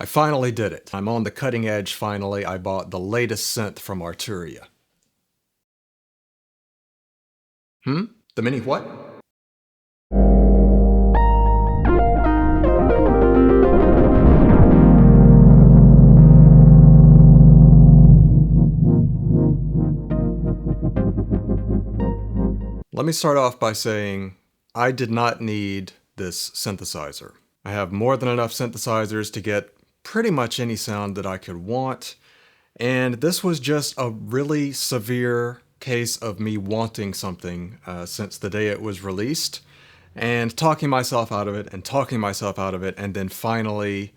I finally did it. I'm on the cutting edge finally. I bought the latest synth from Arturia. The mini what? Let me start off by saying I did not need this synthesizer. I have more than enough synthesizers to get pretty much any sound that I could want, and this was just a really severe case of me wanting something since the day it was released, and talking myself out of it, and then finally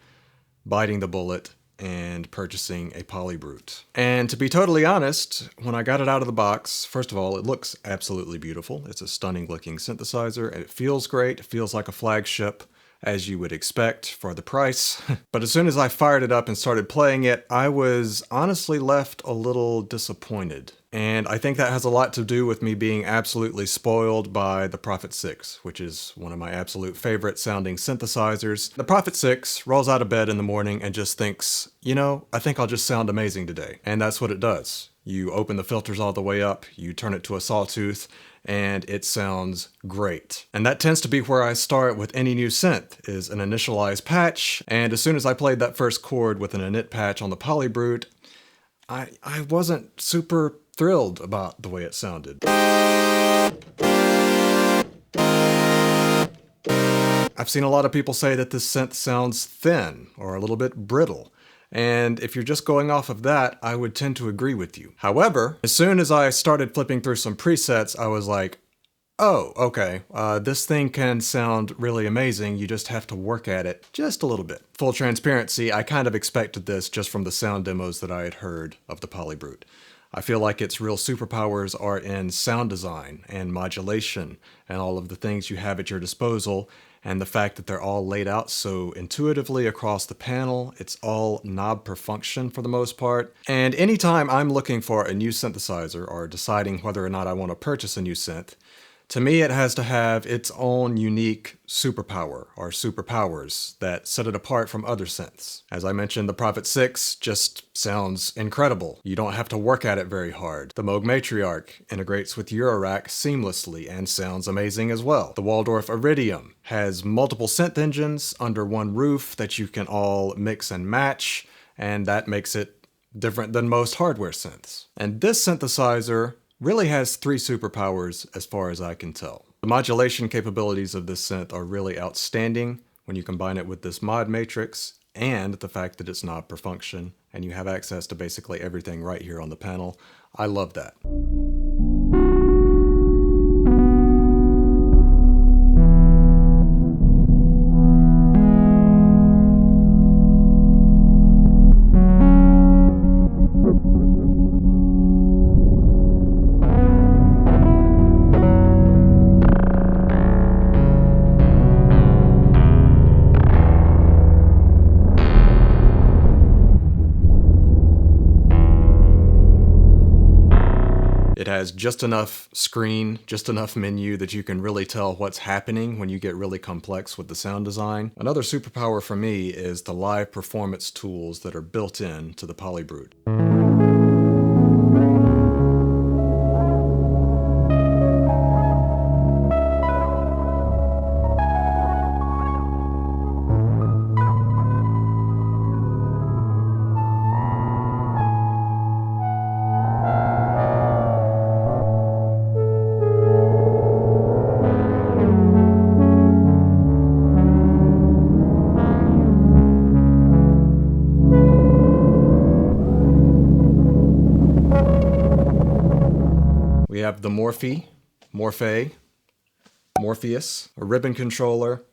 biting the bullet and purchasing a Polybrute. And to be totally honest, when I got it out of the box, first of all, it looks absolutely beautiful. It's a stunning looking synthesizer, and it feels great. It feels like a flagship, as you would expect for the price. But as soon as I fired it up and started playing it, I was honestly left a little disappointed. And I think that has a lot to do with me being absolutely spoiled by the Prophet 6, which is one of my absolute favorite sounding synthesizers. The Prophet 6 rolls out of bed in the morning and just thinks, you know, I think I'll just sound amazing today. And that's what it does. You open the filters all the way up, you turn it to a sawtooth, and it sounds great. And that tends to be where I start with any new synth, is an initialized patch. And as soon as I played that first chord with an init patch on the Polybrute, I wasn't super thrilled about the way it sounded. I've seen a lot of people say that this synth sounds thin or a little bit brittle. And if you're just going off of that, I would tend to agree with you. However, as soon as I started flipping through some presets, I was like, oh, okay, this thing can sound really amazing. You just have to work at it just a little bit. Full transparency, I kind of expected this just from the sound demos that I had heard of the Polybrute. I feel like its real superpowers are in sound design and modulation and all of the things you have at your disposal, and the fact that they're all laid out so intuitively across the panel. It's all knob per function for the most part. And anytime I'm looking for a new synthesizer or deciding whether or not I want to purchase a new synth, to me it has to have its own unique superpower or superpowers that set it apart from other synths. As I mentioned, the Prophet 6 just sounds incredible. You don't have to work at it very hard. The Moog Matriarch integrates with Eurorack seamlessly and sounds amazing as well. The Waldorf Iridium has multiple synth engines under one roof that you can all mix and match, and that makes it different than most hardware synths. And this synthesizer really has three superpowers as far as I can tell. The modulation capabilities of this synth are really outstanding when you combine it with this mod matrix and the fact that it's knob per function and you have access to basically everything right here on the panel. I love that. It has just enough screen, just enough menu that you can really tell what's happening when you get really complex with the sound design. Another superpower for me is the live performance tools that are built in to the Polybrute. We have the Morpheus, a ribbon controller,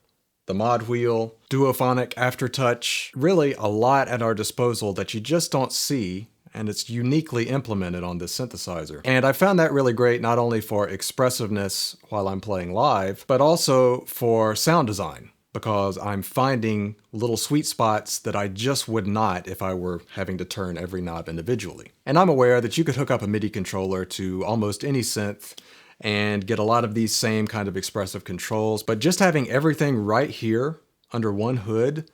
the mod wheel, duophonic aftertouch, really a lot at our disposal that you just don't see, and it's uniquely implemented on this synthesizer. And I found that really great not only for expressiveness while I'm playing live, but also for sound design, because I'm finding little sweet spots that I just would not if I were having to turn every knob individually. And I'm aware that you could hook up a MIDI controller to almost any synth and get a lot of these same kind of expressive controls, but just having everything right here under one hood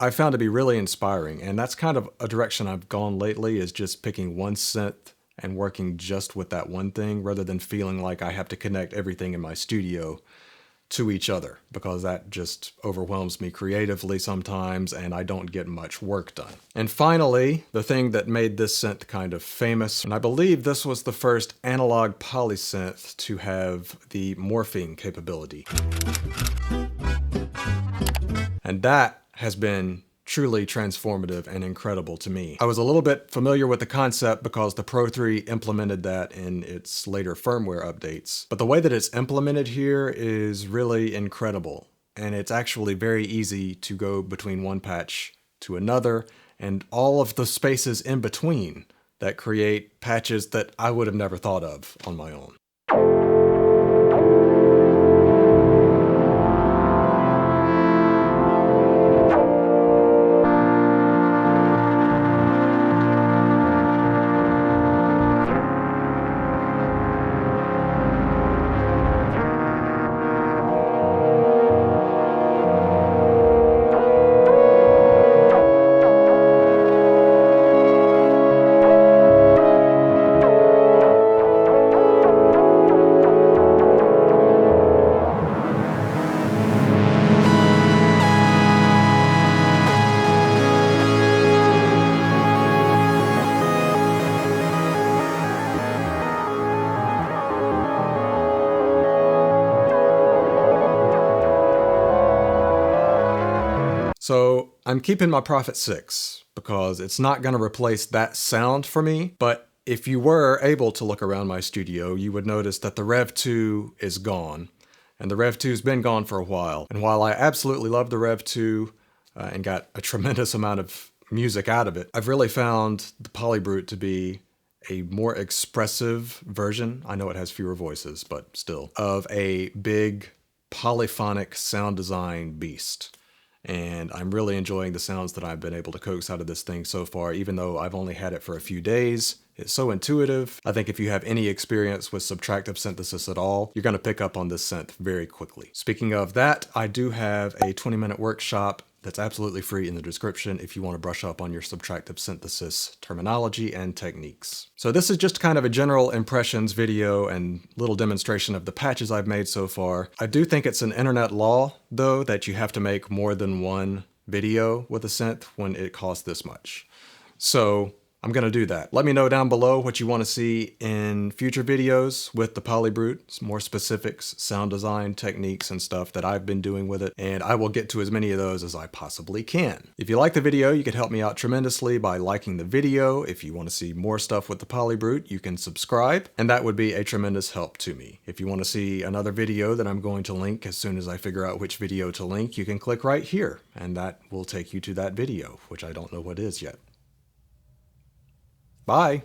I found to be really inspiring, and that's kind of a direction I've gone lately, is just picking one synth and working just with that one thing rather than feeling like I have to connect everything in my studio to each other, because that just overwhelms me creatively sometimes and I don't get much work done. And finally, the thing that made this synth kind of famous, and I believe this was the first analog polysynth to have the morphing capability. And that has been truly transformative and incredible to me. I was a little bit familiar with the concept because the Pro 3 implemented that in its later firmware updates. But the way that it's implemented here is really incredible. And it's actually very easy to go between one patch to another, and all of the spaces in between that create patches that I would have never thought of on my own. So I'm keeping my Prophet 6 because it's not going to replace that sound for me, but if you were able to look around my studio, you would notice that the Rev 2 is gone, and the Rev 2's been gone for a while. And while I absolutely love the Rev 2 and got a tremendous amount of music out of it, I've really found the Polybrute to be a more expressive version, I know it has fewer voices, but still, of a big polyphonic sound design beast. And I'm really enjoying the sounds that I've been able to coax out of this thing so far, even though I've only had it for a few days. It's so intuitive. I think if you have any experience with subtractive synthesis at all, you're going to pick up on this synth very quickly. Speaking of that, I do have a 20-minute workshop that's absolutely free in the description if you want to brush up on your subtractive synthesis terminology and techniques. So this is just kind of a general impressions video and little demonstration of the patches I've made so far. I do think it's an internet law, though, that you have to make more than one video with a synth when it costs this much. So I'm going to do that. Let me know down below what you want to see in future videos with the Polybrute, more specifics, sound design techniques and stuff that I've been doing with it, and I will get to as many of those as I possibly can. If you like the video, you could help me out tremendously by liking the video. If you want to see more stuff with the Polybrute, you can subscribe, and that would be a tremendous help to me. If you want to see another video that I'm going to link as soon as I figure out which video to link, you can click right here, and that will take you to that video, which I don't know what is yet. Bye.